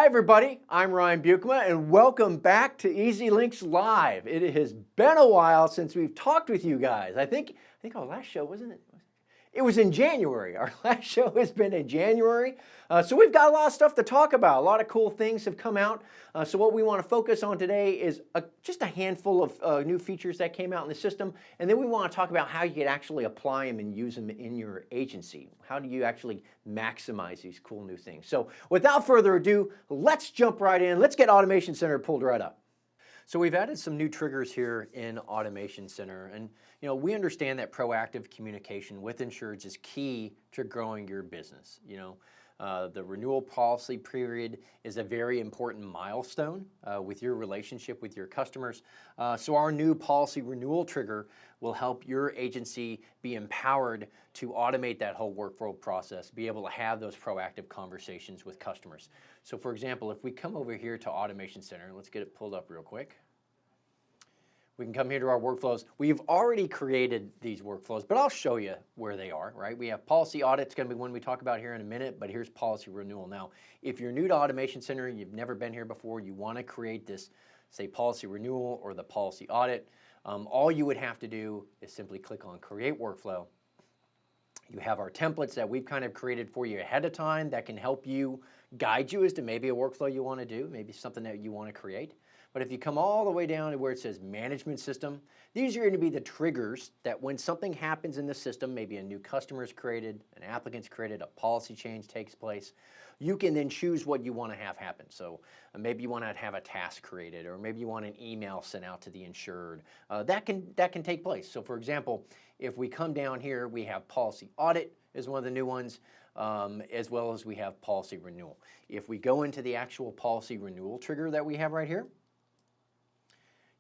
everybody, I'm Ryan Bukema and welcome back to EZLynx Live. It has been a while since we've talked with you guys. I think our last show, wasn't it? It was in January. Our last show has been in January. So we've got a lot of stuff to talk about. A lot of cool things have come out. So what we want to focus on today is just a handful of new features that came out in the system. And then we want to talk about how you can actually apply them and use them in your agency. How do you actually maximize these cool new things? So without further ado, let's jump right in. Let's get Automation Center pulled right up. So we've added some new triggers here in Automation Center, and we understand that proactive communication with insureds is key to growing your business. The renewal policy period is a very important milestone with your relationship with your customers. So our new policy renewal trigger will help your agency be empowered to automate that whole workflow process, be able to have those proactive conversations with customers. So for example, if we come over here to Automation Center, let's get it pulled up real quick. We can come here to our workflows. We've already created these workflows, but I'll show you where they are, right? We have policy audit. It's going to be one we talk about here in a minute, but here's policy renewal. Now, if you're new to Automation Center, you've never been here before, you want to create this, say, policy renewal or the policy audit, all you would have to do is simply click on Create Workflow. You have our templates that we've kind of created for you ahead of time that can help you, guide you as to maybe a workflow you want to do, maybe something that you want to create. But if you come all the way down to where it says Management System, these are going to be the triggers that when something happens in the system, maybe a new customer is created, an applicant's created, a policy change takes place, you can then choose what you want to have happen. So maybe you want to have a task created, or maybe you want an email sent out to the insured. That can take place. So for example, if we come down here, we have policy audit is one of the new ones, as well as we have policy renewal. If we go into the actual policy renewal trigger that we have right here,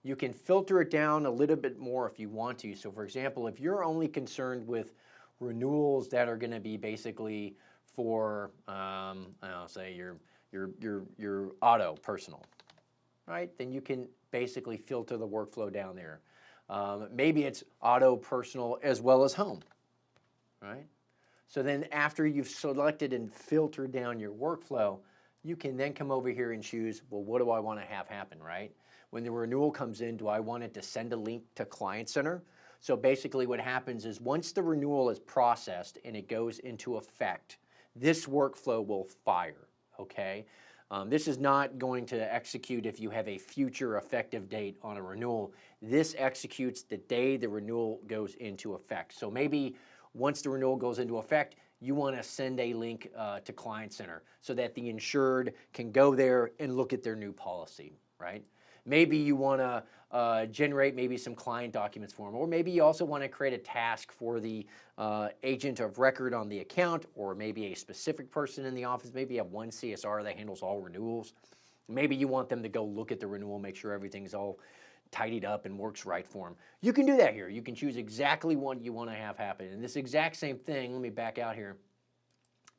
you can filter it down a little bit more if you want to. So for example, if you're only concerned with renewals that are going to be basically for, I'll say your auto personal, right? Then you can basically filter the workflow down there. Maybe it's auto personal as well as home, right? So then after you've selected and filtered down your workflow, you can then come over here and choose, well, what do I want to have happen, right? When the renewal comes in, do I want it to send a link to Client Center? So basically what happens is once the renewal is processed and it goes into effect, this workflow will fire, okay? This is not going to execute if you have a future effective date on a renewal. This executes the day the renewal goes into effect. So maybe once the renewal goes into effect, you want to send a link to Client Center so that the insured can go there and look at their new policy, right? Maybe you want to generate maybe some client documents for them, or maybe you also want to create a task for the agent of record on the account, or maybe a specific person in the office. Maybe you have one CSR that handles all renewals. Maybe you want them to go look at the renewal, make sure everything's all tidied up and works right for them. You can do that here. You can choose exactly what you want to have happen. And this exact same thing, let me back out here.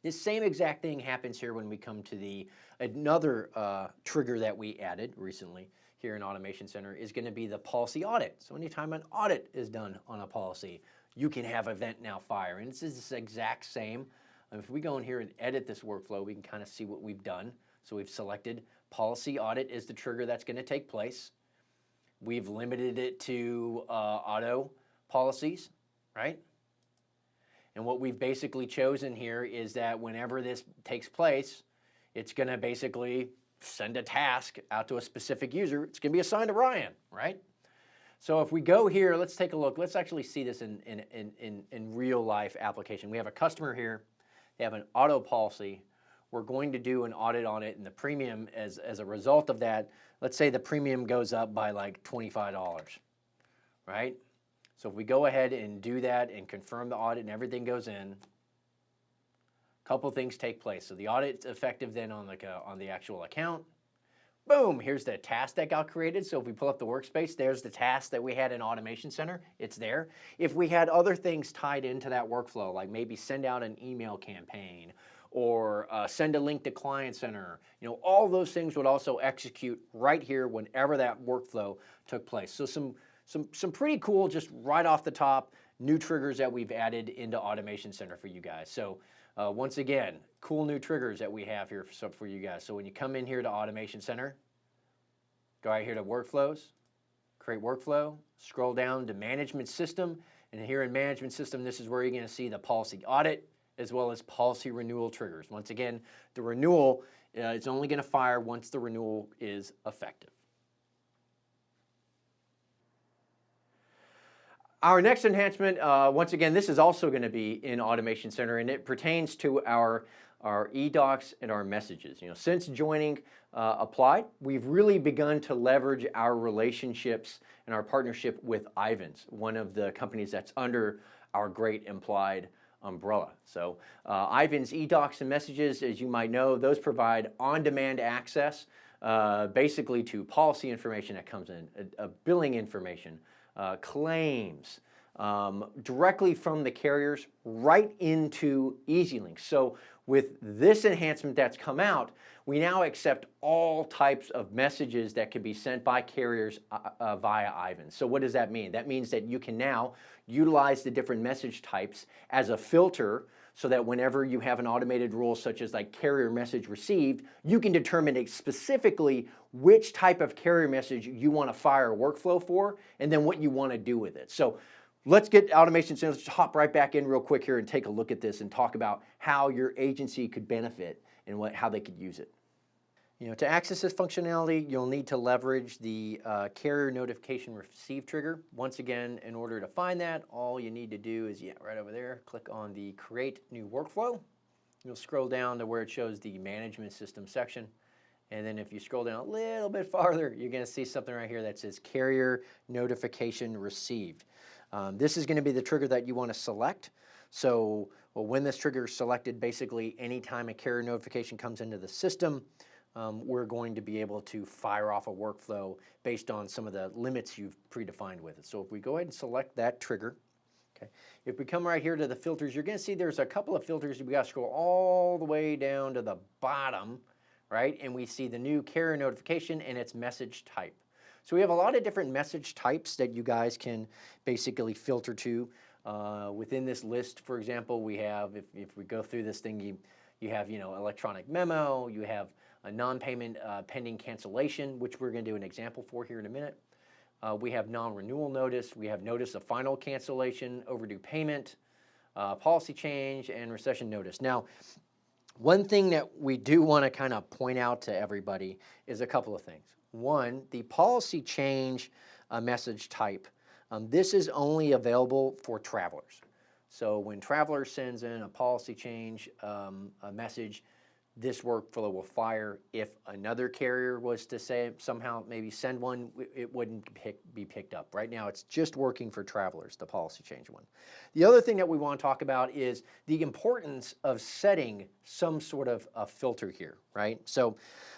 This same exact thing happens here when we come to another trigger that we added recently here in Automation Center is going to be the policy audit. So anytime an audit is done on a policy, you can have event now fire. And this is this exact same. If we go in here and edit this workflow, we can kind of see what we've done. So we've selected policy audit is the trigger that's going to take place. We've limited it to auto policies, right? And what we've basically chosen here is that whenever this takes place, it's going to basically send a task out to a specific user. It's going to be assigned to Ryan, right? So if we go here, let's take a look. Let's actually see this in real life application. We have a customer here. They have an auto policy. We're going to do an audit on it, and the premium as a result of that, let's say the premium goes up by like $25, right? So if we go ahead and do that and confirm the audit and everything goes in, couple things take place. So the audit's effective then on the actual account. Boom, here's the task that got created. So if we pull up the workspace, there's the task that we had in Automation Center. It's there. If we had other things tied into that workflow, like maybe send out an email campaign or send a link to Client Center, all those things would also execute right here whenever that workflow took place. So some pretty cool, just right off the top, new triggers that we've added into Automation Center for you guys. So once again, cool new triggers that we have here for you guys. So when you come in here to Automation Center, go right here to Workflows, create workflow, scroll down to Management System, and here in Management System, this is where you're going to see the policy audit as well as policy renewal triggers. Once again, the renewal is only going to fire once the renewal is effective. Our next enhancement, once again, this is also going to be in Automation Center, and it pertains to our eDocs and our messages. Since joining Applied, we've really begun to leverage our relationships and our partnership with Ivans, one of the companies that's under our great Applied umbrella. So Ivans eDocs and messages, as you might know, those provide on-demand access basically to policy information that comes in, billing information, claims, directly from the carriers right into EZLynx. So with this enhancement that's come out, we now accept all types of messages that can be sent by carriers via Ivans. So what does that mean? That means that you can now utilize the different message types as a filter so that whenever you have an automated rule such as like carrier message received, you can determine specifically which type of carrier message you want to fire a workflow for and then what you want to do with it. So let's get Automation Center. Let's just hop right back in real quick here and take a look at this and talk about how your agency could benefit and how they could use it. To access this functionality, you'll need to leverage the carrier notification receive trigger. Once again, in order to find that, all you need to do is, right over there, click on the Create New Workflow. You'll scroll down to where it shows the Management System section. And then if you scroll down a little bit farther, you're going to see something right here that says Carrier Notification Received. This is going to be the trigger that you want to select. So when this trigger is selected, basically anytime a carrier notification comes into the system, we're going to be able to fire off a workflow based on some of the limits you've predefined with it. So if we go ahead and select that trigger, okay, if we come right here to the filters, you're going to see there's a couple of filters. We got to scroll all the way down to the bottom, right? And we see the new carrier notification and its message type. So we have a lot of different message types that you guys can basically filter to. Within this list, for example, we have, if we go through this thing, you have, electronic memo, you have a non-payment pending cancellation, which we're going to do an example for here in a minute. We have non-renewal notice, we have notice of final cancellation, overdue payment, policy change, and recession notice. Now, one thing that we do want to kind of point out to everybody is a couple of things. One, the policy change message type. This is only available for travelers. So when traveler sends in a policy change a message, this workflow will fire. If another carrier was to say somehow maybe send one, it wouldn't be picked up. Right now it's just working for travelers, the policy change one. The other thing that we want to talk about is the importance of setting some sort of a filter here, right? So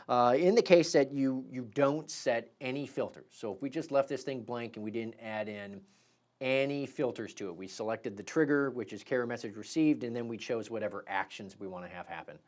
in the case that you don't set any filters, so if we just left this thing blank and we didn't add in any filters to it, we selected the trigger, which is carrier message received, and then we chose whatever actions we want to have happen.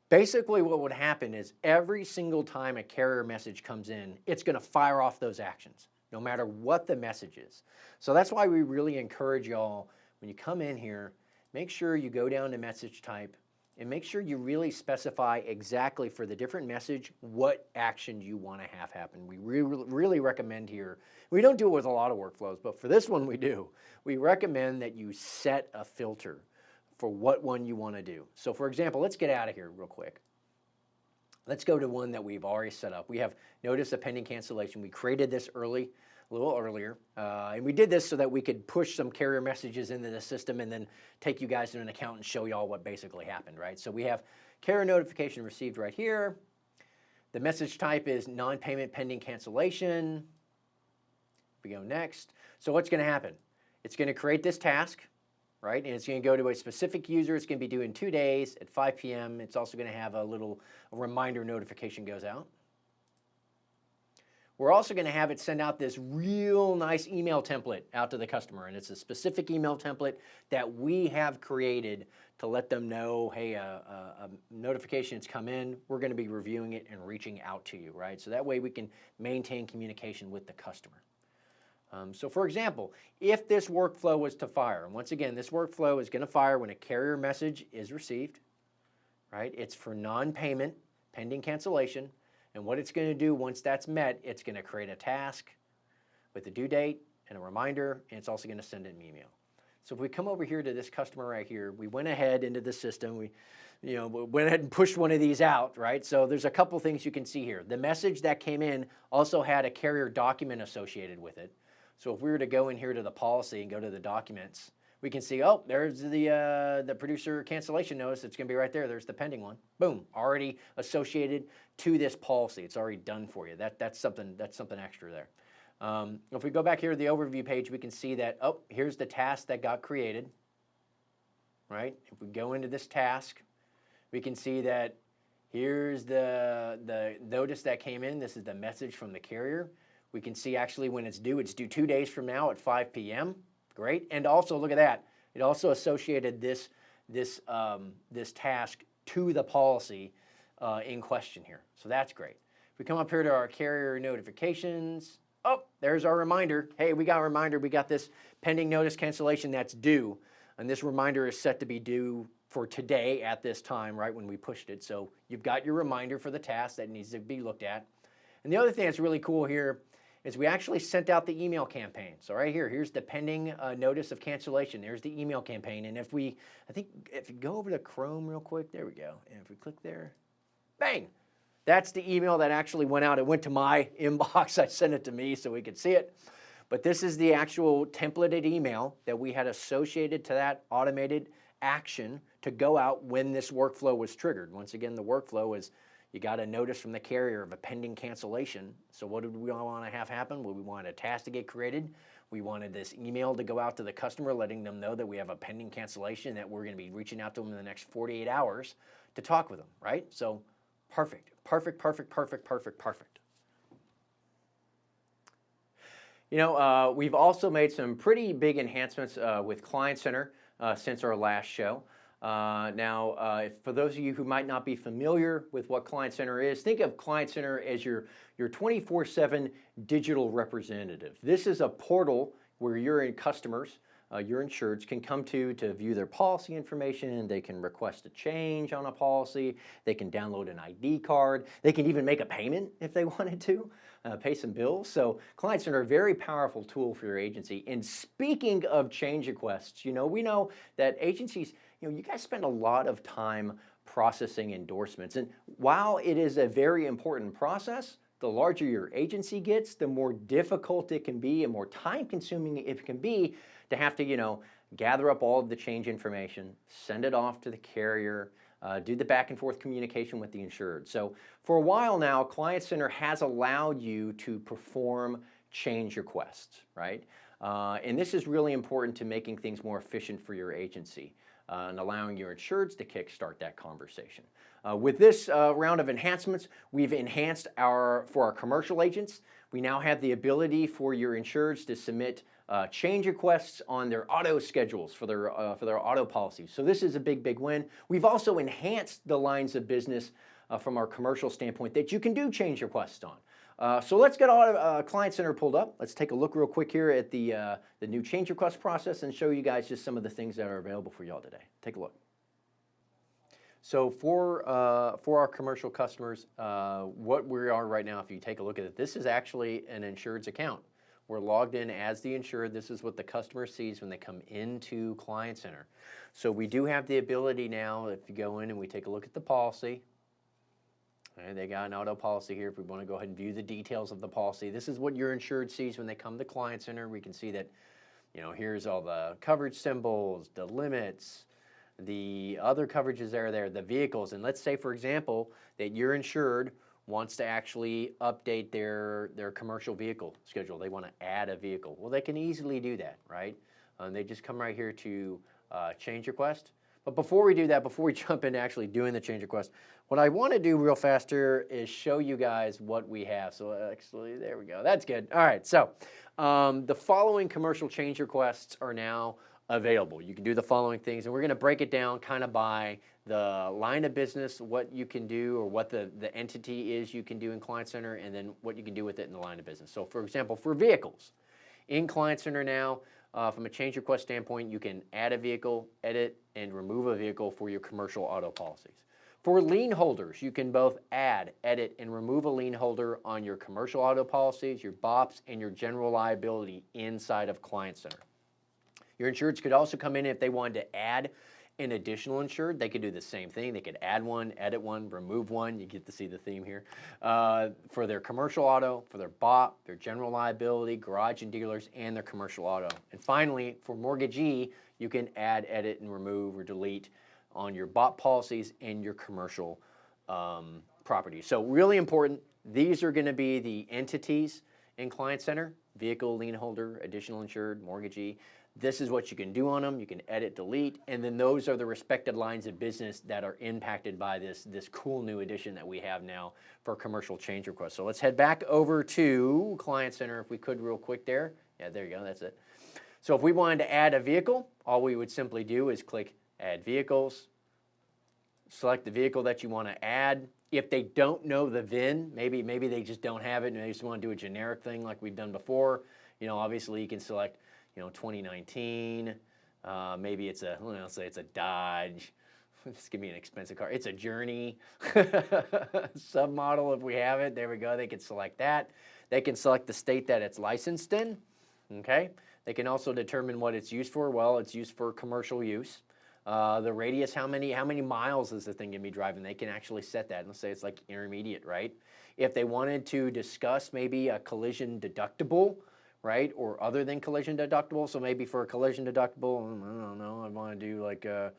Basically what would happen is every single time a carrier message comes in, it's going to fire off those actions, no matter what the message is. So that's why we really encourage y'all, when you come in here, make sure you go down to message type and make sure you really specify exactly for the different message what action you want to have happen. We really recommend here, we don't do it with a lot of workflows, but for this one we do. We recommend that you set a filter for what one you want to do. So for example, let's get out of here real quick. Let's go to one that we've already set up. We have notice of pending cancellation. We created this a little earlier, and we did this so that we could push some carrier messages into the system and then take you guys to an account and show y'all what basically happened, right? So we have carrier notification received right here. The message type is non-payment pending cancellation. We go next. So what's going to happen? It's going to create this task, right? And it's going to go to a specific user. It's going to be due in 2 days at 5 p.m. It's also going to have a little reminder notification goes out. We're also going to have it send out this real nice email template out to the customer. And it's a specific email template that we have created to let them know, hey, a notification's come in. We're going to be reviewing it and reaching out to you, right? So that way we can maintain communication with the customer. So for example, if this workflow was to fire, and once again, this workflow is going to fire when a carrier message is received, right? It's for non-payment, pending cancellation, and what it's going to do once that's met, it's going to create a task with a due date and a reminder, and it's also going to send an email. So if we come over here to this customer right here, we went ahead into the system, we went ahead and pushed one of these out, right? So there's a couple things you can see here. The message that came in also had a carrier document associated with it. So if we were to go in here to the policy and go to the documents, we can see, oh, there's the producer cancellation notice. It's going to be right there. There's the pending one. Boom, already associated to this policy. It's already done for you. That's something extra there. If we go back here to the overview page, we can see that, oh, here's the task that got created, right? If we go into this task, we can see that here's the notice that came in. This is the message from the carrier. We can see actually when it's due 2 days from now at 5 p.m. Great. And also, look at that. It also associated this task to the policy in question here. So that's great. If we come up here to our carrier notifications, oh, there's our reminder. Hey, we got a reminder. We got this pending notice cancellation that's due. And this reminder is set to be due for today at this time, right when we pushed it. So you've got your reminder for the task that needs to be looked at. And the other thing that's really cool here is we actually sent out the email campaign. So right here, here's the pending notice of cancellation. There's the email campaign. And if you go over to Chrome real quick, there we go. And if we click there, bang, that's the email that actually went out. It went to my inbox. I sent it to me so we could see it. But this is the actual templated email that we had associated to that automated action to go out when this workflow was triggered. Once again, the workflow is you got a notice from the carrier of a pending cancellation. So what did we want to have happen? Well, we wanted a task to get created. We wanted this email to go out to the customer, letting them know that we have a pending cancellation, that we're going to be reaching out to them in the next 48 hours to talk with them, right? So perfect, perfect, perfect, perfect, perfect, perfect. We've also made some pretty big enhancements with Client Center since our last show. For those of you who might not be familiar with what Client Center is, think of Client Center as your 24/7 digital representative. This is a portal where your customers, your insureds, can come to view their policy information. They can request a change on a policy. They can download an ID card. They can even make a payment if they wanted to, pay some bills. So Client Center, a very powerful tool for your agency. And speaking of change requests, we know that agencies, you guys spend a lot of time processing endorsements. And while it is a very important process, the larger your agency gets, the more difficult it can be and more time consuming it can be to have to, gather up all of the change information, send it off to the carrier, do the back and forth communication with the insured. So for a while now, Client Center has allowed you to perform change requests, right? And this is really important to making things more efficient for your agency. And allowing your insureds to kickstart that conversation. With this round of enhancements, we've enhanced for our commercial agents. We now have the ability for your insureds to submit change requests on their auto schedules for their auto policies. So this is a big, big win. We've also enhanced the lines of business from our commercial standpoint that you can do change requests on. So let's get Client Center pulled up. Let's take a look real quick here at the new change request process and show you guys just some of the things that are available for y'all today. Take a look. So for our commercial customers, what we are right now, if you take a look at it, this is actually an insured's account. We're logged in as the insured. This is what the customer sees when they come into Client Center. So we do have the ability now, if you go in and we take a look at the policy, and they got an auto policy here. If we want to go ahead and view the details of the policy, this is what your insured sees when they come to Client Center. We can see that, here's all the coverage symbols, the limits, the other coverages that are there, the vehicles. And let's say, for example, that your insured wants to actually update their commercial vehicle schedule. They want to add a vehicle. Well, they can easily do that, right? They just come right here to change request. But before we do that, before we jump into actually doing the change request, what I want to do real fast here is show you guys what we have. So actually, there we go. That's good. All right. So the following commercial change requests are now available. You can do the following things, and we're going to break it down kind of by the line of business, what you can do or what the entity is you can do in Client Center, and then what you can do with it in the line of business. So for example, for vehicles, In Client Center now, from a change request standpoint, you can add a vehicle, edit, and remove a vehicle for your commercial auto policies. For lien holders, you can both add, edit, and remove a lien holder on your commercial auto policies, your BOPs, and your general liability inside of Client Center. Your insureds could also come in if they wanted to add an additional insured. They could do the same thing. They could add one, edit one, remove one. You get to see the theme here. For their commercial auto, for their BOP, their general liability, garage and dealers, and their commercial auto. And finally, for mortgagee, you can add, edit, and remove or delete on your BOP policies and your commercial properties. So really important, these are going to be the entities in Client Center: vehicle, lien holder, additional insured, mortgagee. This is what you can do on them. You can edit, delete, and then those are the respected lines of business that are impacted by this cool new addition that we have now for commercial change requests. So let's head back over to Client Center if we could real quick there. Yeah, there you go, that's it. So if we wanted to add a vehicle, all we would simply do is click Add Vehicles, select the vehicle that you want to add. If they don't know the VIN, maybe they just don't have it and they just want to do a generic thing like we've done before, obviously you can select 2019, maybe it's a, let's say it's a Dodge. Just give me an expensive car. It's a Journey submodel if we have it. There we go. They can select that. They can select the state that it's licensed in. Okay. They can also determine what it's used for. Well, it's used for commercial use. The radius, how many miles is the thing going to be driving? They can actually set that. Let's say it's like intermediate, right? If they wanted to discuss maybe a collision deductible, right, or other than collision deductible, so maybe for a collision deductible, I don't know, I want to do like I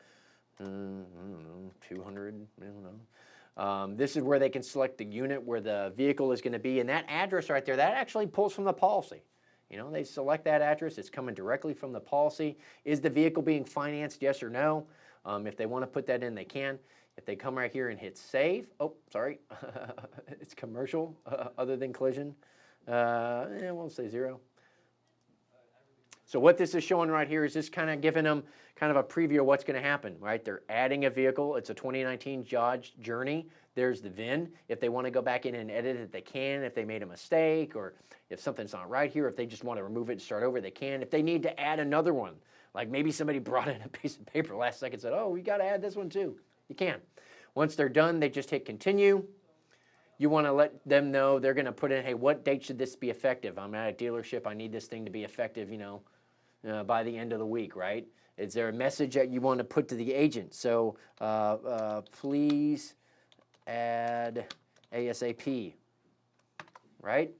don't know, 200, I don't know. This is where they can select the unit where the vehicle is going to be, and that address right there, that actually pulls from the policy. They select that address, it's coming directly from the policy. Is the vehicle being financed, yes or no? If they want to put that in, they can. If they come right here and hit save, oh, sorry, it's commercial, other than collision, we'll say 0. So what this is showing right here is just kind of giving them kind of a preview of what's going to happen, right? They're adding a vehicle. It's a 2019 Dodge Journey. There's the VIN. If they want to go back in and edit it, they can. If they made a mistake or if something's not right here, if they just want to remove it and start over, they can. If they need to add another one, like maybe somebody brought in a piece of paper last second and said, oh, we got to add this one too. You can. Once they're done, they just hit continue. You want to let them know they're going to put in, hey, what date should this be effective? I'm at a dealership. I need this thing to be effective, by the end of the week, right? Is there a message that you want to put to the agent? So please add ASAP, right?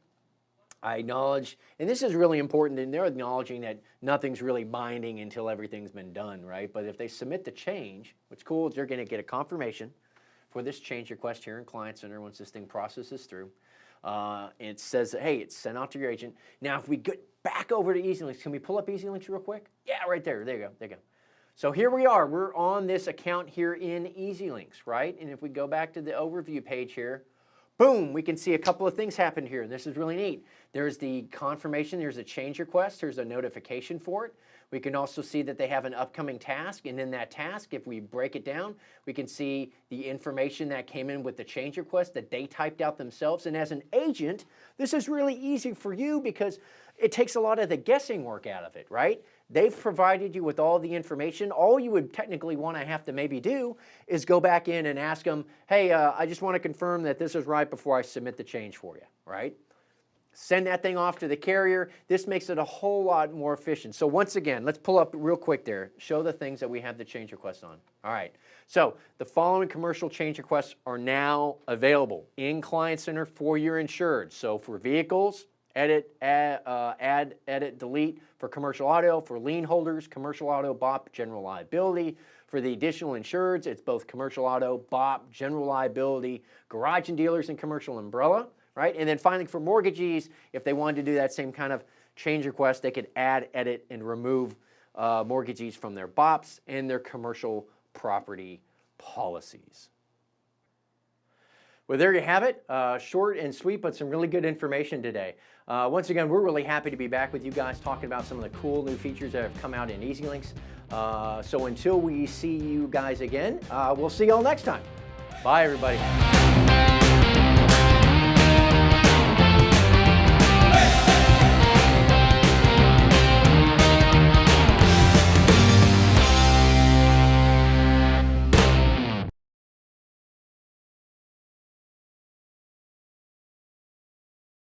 I acknowledge, and this is really important, and they're acknowledging that nothing's really binding until everything's been done, right? But if they submit the change, what's cool is they're going to get a confirmation for this change request here in Client Center once this thing processes through. It says, hey, it's sent out to your agent. Now, if we get back over to EZLynx, can we pull up EZLynx real quick? Yeah, right there. There you go. There you go. So here we are. We're on this account here in EZLynx, right? And if we go back to the overview page here, boom, we can see a couple of things happen here. This is really neat. There's the confirmation. There's a change request. There's a notification for it. We can also see that they have an upcoming task, and in that task, if we break it down, we can see the information that came in with the change request that they typed out themselves. And as an agent, this is really easy for you because it takes a lot of the guessing work out of it, right? They've provided you with all the information. All you would technically want to have to maybe do is go back in and ask them, hey, I just want to confirm that this is right before I submit the change for you, right? Send that thing off to the carrier. This makes it a whole lot more efficient. So once again, let's pull up real quick there. Show the things that we have the change requests on. All right. So the following commercial change requests are now available in Client Center for your insured. So for vehicles, edit, add, edit, delete. For commercial auto, for lien holders, commercial auto, BOP, general liability. For the additional insureds, it's both commercial auto, BOP, general liability, garage and dealers, and commercial umbrella. Right? And then finally for mortgagees, if they wanted to do that same kind of change request, they could add, edit, and remove mortgagees from their BOPs and their commercial property policies. Well, there you have it. Short and sweet, but some really good information today. Once again, we're really happy to be back with you guys talking about some of the cool new features that have come out in EZLynx. So until we see you guys again, we'll see you all next time. Bye, everybody.